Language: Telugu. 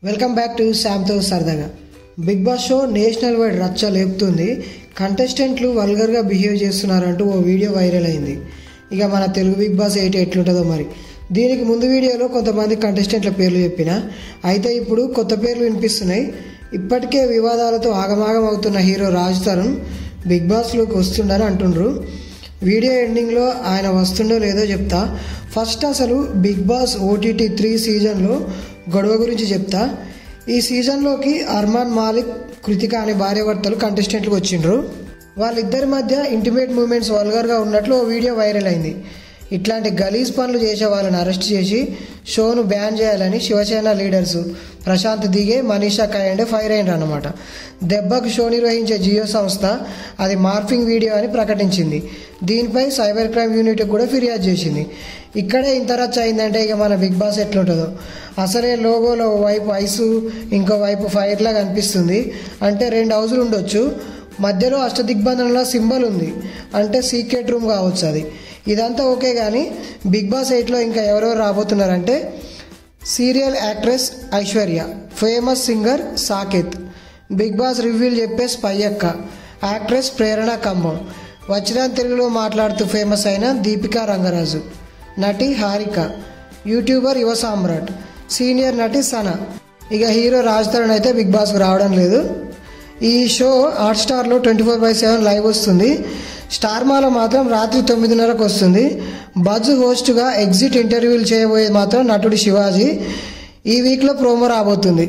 వెల్కమ్ బ్యాక్ టు శామ్తో సరదాగా. Big Boss show nationwide రచ్చ లేపుతుంది. కంటెస్టెంట్లు వల్గర్గా బిహేవ్ చేస్తున్నారంటూ ఓ వీడియో వైరల్ అయింది. ఇక మన తెలుగు బిగ్ బాస్ ఎట్లుంటుందో మరి. దీనికి ముందు వీడియోలో కొంతమంది కంటెస్టెంట్ల పేర్లు చెప్పిన, అయితే ఇప్పుడు కొత్త పేర్లు వినిపిస్తున్నాయి. ఇప్పటికే వివాదాలతో ఆగమాగం అవుతున్న హీరో రాజ్ తరుణ్ బిగ్ బాస్లోకి వస్తుండని అంటుండ్రు. వీడియో ఎండింగ్లో ఆయన వస్తుండో లేదో చెప్తా. ఫస్ట్ అసలు బిగ్ బాస్ ఓటీటీ 3 సీజన్లో గొడవ గురించి చెప్తా. ఈ సీజన్లోకి అర్మాన్ మాలిక్, కృతిక అనే భార్యాభర్తలు కంటెస్టెంట్లకు వచ్చిండ్రు. వాళ్ళిద్దరి మధ్య ఇంటిమేట్ మూమెంట్స్ వల్గర్గా ఉన్నట్లు ఓ వీడియో వైరల్ అయింది. ఇట్లాంటి గలీజ్ పనులు చేసే వాళ్ళని అరెస్ట్ చేసి షోను బ్యాన్ చేయాలని శివసేన లీడర్స్ ప్రశాంత్ దిగే, మనీషా కయండే ఫైర్ అయినరు అన్నమాట. దెబ్బకు షో నిర్వహించే జియో సంస్థ అది మార్ఫింగ్ వీడియో అని ప్రకటించింది. దీనిపై సైబర్ క్రైమ్ యూనిట్ కూడా ఫిర్యాదు చేసింది. ఇక్కడే ఇంత రచ్చ అయిందంటే ఇక మన బిగ్ బాస్ ఎట్లుంటుందో. అసలే లోగోలో వైపు ఐసు, ఇంకో వైపు ఫైర్ లాగా అనిపిస్తుంది. అంటే 2 హౌజులు ఉండొచ్చు. మధ్యలో అష్టదిగ్బంధనంలో సింబల్ ఉంది, అంటే సీక్రెట్ రూమ్ కావచ్చు అది. ఇదంతా ఓకే, కానీ బిగ్ బాస్ 8లో ఇంకా ఎవరెవరు రాబోతున్నారంటే serial actress Aishwarya, famous singer Saketh, Bigg Boss రివ్యూలు చెప్పే స్పై అక్క, యాక్ట్రెస్ ప్రేరణ కంబం, వచ్చిన తెలుగులో మాట్లాడుతూ ఫేమస్ అయిన దీపికా రంగరాజు, నటి హారిక, యూట్యూబర్ యువ సామ్రాట్, సీనియర్ నటి సనా. ఇక హీరో రాజ్ తరుణ్ అయితే బిగ్ బాస్కు రావడం లేదు. ఈ షో హాట్స్టార్లో 24/7 లైవ్ వస్తుంది. స్టార్ మాలో మాత్రం రాత్రి 9:30కు వస్తుంది. బజ్ హోస్ట్గా ఎగ్జిట్ ఇంటర్వ్యూలు చేయబోయేది మాత్రం నటుడు శివాజీ. ఈ వీక్లో ప్రోమో రాబోతుంది.